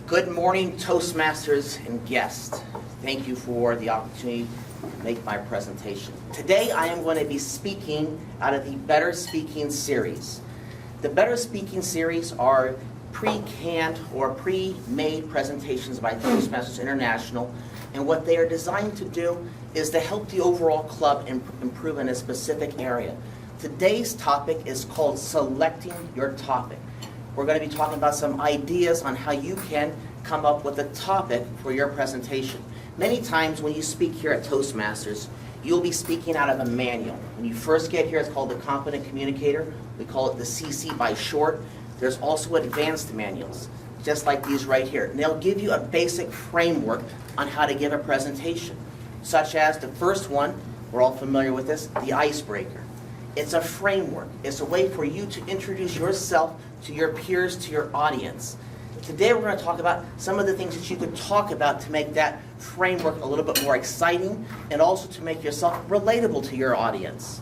Good morning, Toastmasters and guests. Thank you for the opportunity to make my presentation. Today I am going to be speaking out of the Better Speaking series. The Better Speaking series are pre-canned or pre-made presentations by Toastmasters International, and what they are designed to do is to help the overall club improve in a specific area. Today's topic is called Selecting Your Topic. We're going to be talking about some ideas on how you can come up with a topic for your presentation. Many times when you speak here at Toastmasters, you'll be speaking out of a manual. When you first get here, it's called the Competent Communicator. We call it the CC by short. There's also advanced manuals, just like these right here. And they'll give you a basic framework on how to give a presentation, such as the first one, we're all familiar with this, the icebreaker. It's a framework. It's a way for you to introduce yourself to your peers, to your audience. Today we're going to talk about some of the things that you could talk about to make that framework a little bit more exciting and also to make yourself relatable to your audience.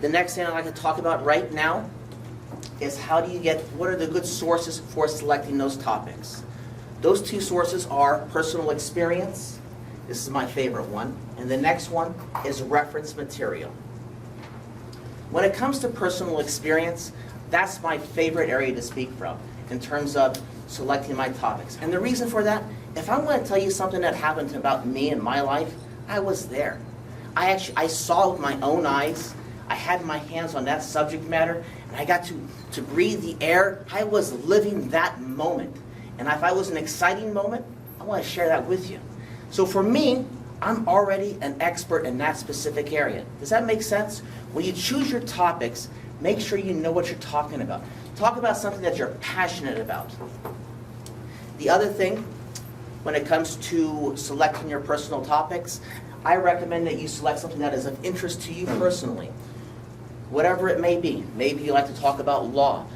The next thing I'd like to talk about right now is what are the good sources for selecting those topics. Those two sources are personal experience. This is my favorite one. And the next one is reference material. When it comes to personal experience, that's my favorite area to speak from in terms of selecting my topics. And the reason for that, if I'm going to tell you something that happened about me in my life, I was there. I saw with my own eyes. I had my hands on that subject matter, and I got to breathe the air. I was living that moment. And if I was an exciting moment, I want to share that with you. So for me, I'm already an expert in that specific area. Does that make sense? When you choose your topics, make sure you know what you're talking about. Talk about something that you're passionate about. The other thing, when it comes to selecting your personal topics, I recommend that you select something that is of interest to you personally. Whatever it may be. Maybe you like to talk about law.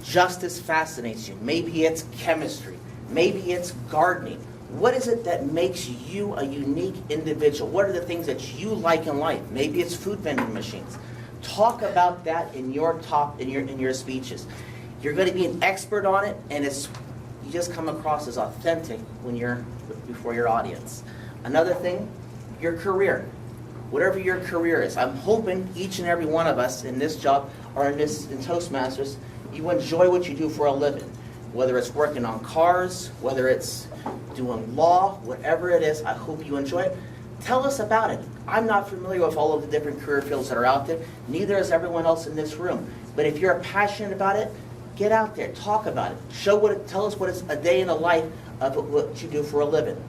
Justice fascinates you. Maybe it's chemistry. Maybe it's gardening. What is it that makes you a unique individual? What are the things that you like in life? Maybe it's food vending machines. Talk about that in your speeches. You're going to be an expert on it, and you just come across as authentic when you're before your audience. Another thing, your career. Whatever your career is, I'm hoping each and every one of us in this job or in Toastmasters, you enjoy what you do for a living. Whether it's working on cars, whether it's doing law, whatever it is, I hope you enjoy it. Tell us about it. I'm not familiar with all of the different career fields that are out there. Neither is everyone else in this room. But if you're passionate about it, get out there, talk about it. Tell us what is a day in the life of what you do for a living.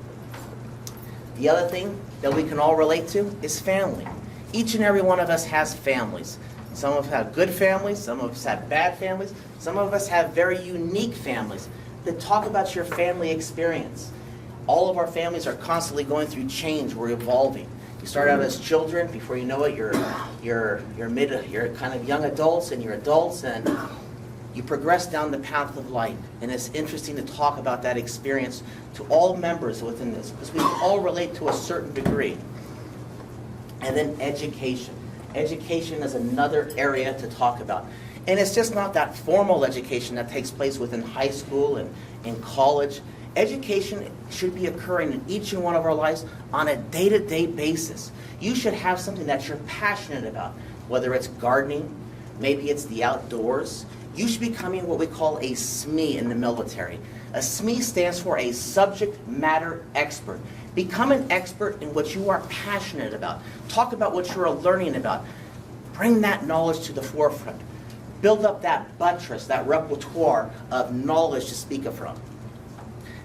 The other thing that we can all relate to is family. Each and every one of us has families. Some of us have good families, some of us have bad families, some of us have very unique families. Then talk about your family experience. All of our families are constantly going through change. We're evolving. You start out as children. Before you know it, you're kind of young adults, and you're adults, and you progress down the path of life. And it's interesting to talk about that experience to all members within this, because we all relate to a certain degree. And then education. Education is another area to talk about. And it's just not that formal education that takes place within high school and in college. Education should be occurring in each and one of our lives on a day-to-day basis. You should have something that you're passionate about, whether it's gardening, maybe it's the outdoors. You should be becoming what we call a SME in the military. A SME stands for a subject matter expert. Become an expert in what you are passionate about. Talk about what you're learning about. Bring that knowledge to the forefront. Build up that buttress, that repertoire of knowledge to speak from.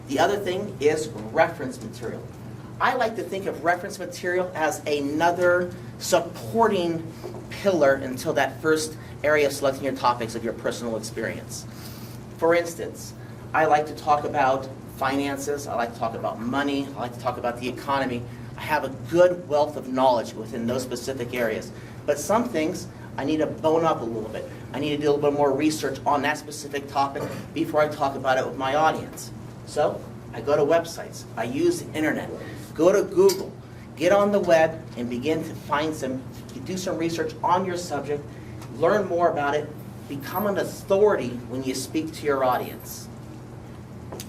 The other thing is reference material. I like to think of reference material as another supporting pillar until that first area of selecting your topics of your personal experience. For instance, I like to talk about finances, I like to talk about money, I like to talk about the economy. I have a good wealth of knowledge within those specific areas. But some things I need to bone up a little bit. I need to do a little bit more research on that specific topic before I talk about it with my audience. So I go to websites, I use the internet, go to Google, get on the web and begin to do some research on your subject, learn more about it, become an authority when you speak to your audience.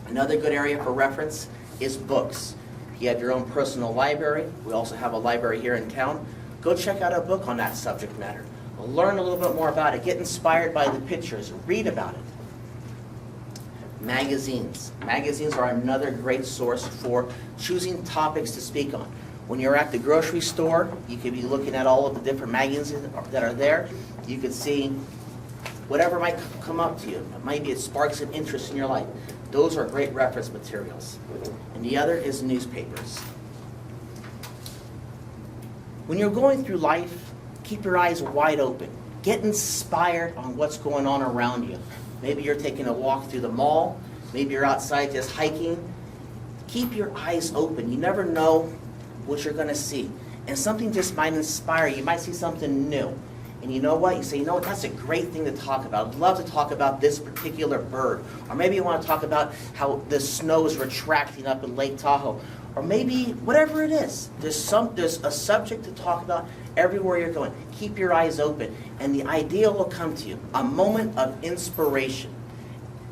Another good area for reference is books. If you have your own personal library, we also have a library here in town, go check out a book on that subject matter. Learn a little bit more about it. Get inspired by the pictures. Read about it. Magazines. Magazines are another great source for choosing topics to speak on. When you're at the grocery store, you could be looking at all of the different magazines that are there. You could see whatever might come up to you. Maybe it sparks an interest in your life. Those are great reference materials. And the other is newspapers. When you're going through life, keep your eyes wide open. Get inspired on what's going on around you. Maybe you're taking a walk through the mall. Maybe you're outside just hiking. Keep your eyes open. You never know what you're going to see. And something just might inspire you. You might see something new. And you know what? You say, you know what, that's a great thing to talk about. I'd love to talk about this particular bird. Or maybe you want to talk about how the snow is retracting up in Lake Tahoe. Or maybe whatever it is. There's a subject to talk about everywhere you're going. Keep your eyes open. And the idea will come to you. A moment of inspiration.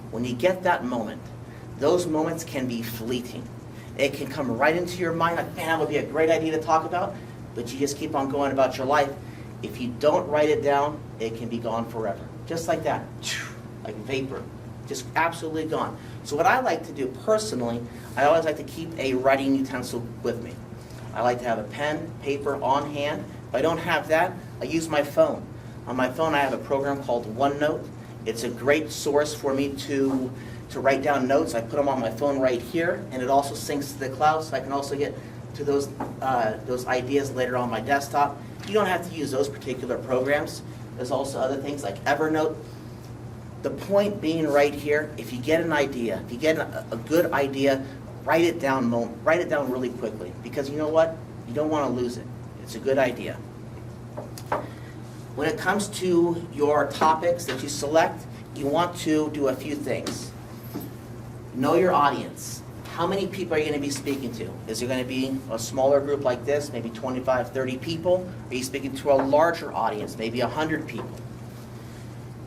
When you get that moment, those moments can be fleeting. It can come right into your mind like, man, that would be a great idea to talk about. But you just keep on going about your life. If you don't write it down, it can be gone forever. Just like that. Like vapor. Just absolutely gone. So what I like to do personally, I always like to keep a writing utensil with me. I like to have a pen, paper on hand. If I don't have that, I use my phone. On my phone, I have a program called OneNote. It's a great source for me to write down notes. I put them on my phone right here, and it also syncs to the cloud, so I can also get to those ideas later on my desktop. You don't have to use those particular programs. There's also other things like Evernote. The point being right here, if you get an idea, if you get a good idea, write it down really quickly. Because you know what? You don't want to lose it. It's a good idea. When it comes to your topics that you select, you want to do a few things. Know your audience. How many people are you going to be speaking to? Is there going to be a smaller group like this, maybe 25, 30 people? Are you speaking to a larger audience, maybe 100 people?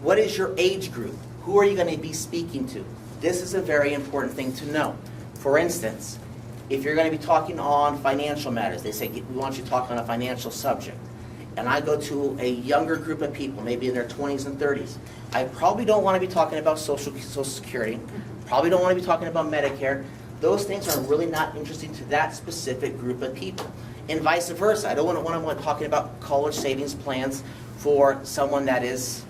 What is your age group? Who are you going to be speaking to? This is a very important thing to know. For instance, if you're going to be talking on financial matters, they say, we want you to talk on a financial subject. And I go to a younger group of people, maybe in their 20s and 30s. I probably don't want to be talking about Social Security. Probably don't want to be talking about Medicare. Those things are really not interesting to that specific group of people. And vice versa. I don't want to be talking about college savings plans for someone that is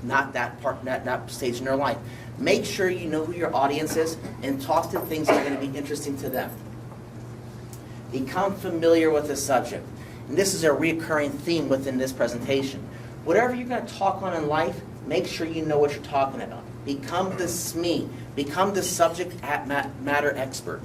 not that stage in their life. Make sure you know who your audience is and talk to things that are going to be interesting to them. Become familiar with the subject. And this is a recurring theme within this presentation. Whatever you're going to talk on in life, make sure you know what you're talking about. Become the SME. Become the subject matter expert.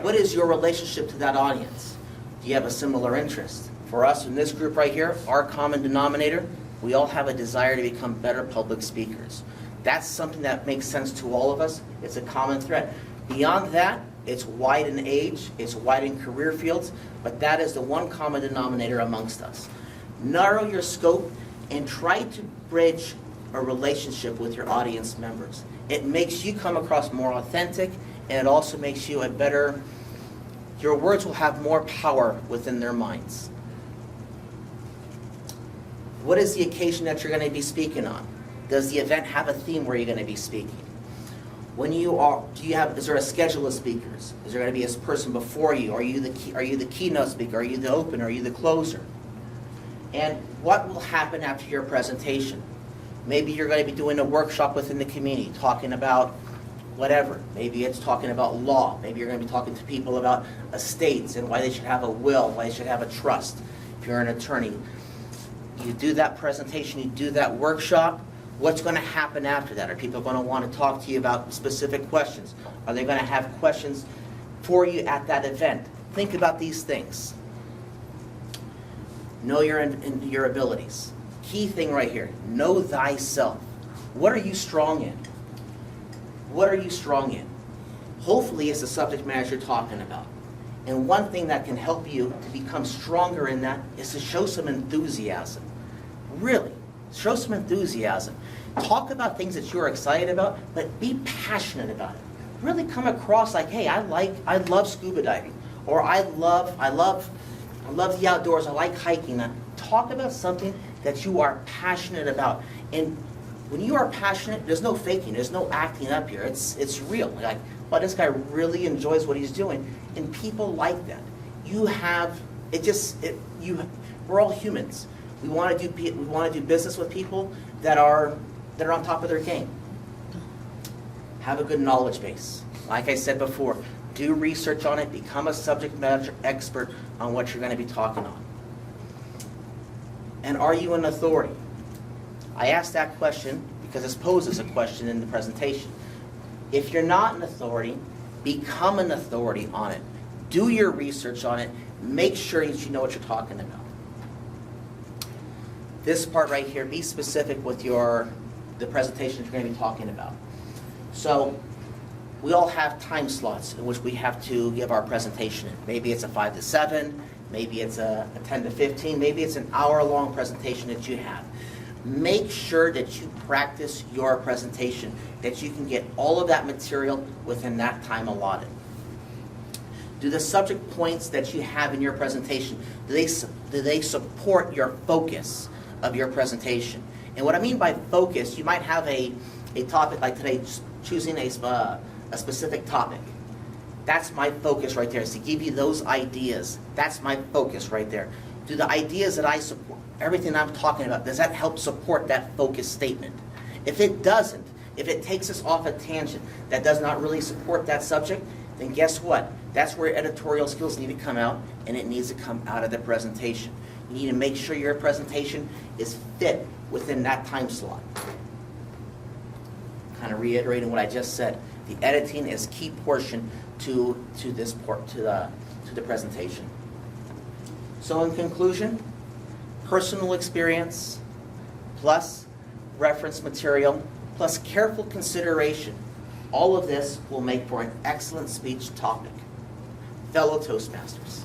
What is your relationship to that audience? Do you have a similar interest? For us in this group right here, our common denominator, we all have a desire to become better public speakers. That's something that makes sense to all of us. It's a common thread. Beyond that, it's wide in age, it's wide in career fields, but that is the one common denominator amongst us. Narrow your scope and try to bridge a relationship with your audience members. It makes you come across more authentic, and it also makes you your words will have more power within their minds. What is the occasion that you're going to be speaking on? Does the event have a theme where you're going to be speaking? Is there a schedule of speakers? Is there going to be a person before you? Are you the keynote speaker? Are you the opener? Are you the closer? And what will happen after your presentation? Maybe you're going to be doing a workshop within the community, talking about whatever. Maybe it's talking about law. Maybe you're going to be talking to people about estates and why they should have a will, why they should have a trust. If you're an attorney, you do that presentation, you do that workshop. What's going to happen after that? Are people going to want to talk to you about specific questions? Are they going to have questions for you at that event? Think about these things. Know your abilities. Key thing right here, know thyself. What are you strong in? What are you strong in? Hopefully it's the subject matter you're talking about. And one thing that can help you to become stronger in that is to show some enthusiasm. Really, show some enthusiasm. Talk about things that you're excited about, but be passionate about it. Really come across like, hey, I love scuba diving, or I love the outdoors, I like hiking. Now, talk about something that you are passionate about. And when you are passionate, there's no faking, there's no acting up here. It's real. Like, well, this guy really enjoys what he's doing, and people like that. We're all humans. We want to do business with people that are on top of their game. Have a good knowledge base. Like I said before, do research on it, become a subject matter expert on what you're going to be talking on. And are you an authority? I asked that question because this poses a question in the presentation. If you're not an authority, become an authority on it. Do your research on it. Make sure that you know what you're talking about. This part right here, be specific with the presentation that you're going to be talking about. So we all have time slots in which we have to give our presentation in. Maybe it's a 5 to 7, maybe it's a 10 to 15, maybe it's an hour-long presentation that you have. Make sure that you practice your presentation, that you can get all of that material within that time allotted. Do the subject points that you have in your presentation, do they support your focus of your presentation? And what I mean by focus, you might have a topic like today, choosing a specific topic. That's my focus right there, is to give you those ideas. That's my focus right there. Do the ideas that I support, everything I'm talking about, does that help support that focus statement? If it doesn't, if it takes us off a tangent that does not really support that subject, then guess what? That's where editorial skills need to come out, and it needs to come out of the presentation. You need to make sure your presentation is fit within that time slot. Kind of reiterating what I just said, the editing is a key portion to the presentation. So in conclusion, personal experience plus reference material plus careful consideration, all of this will make for an excellent speech topic. Fellow Toastmasters.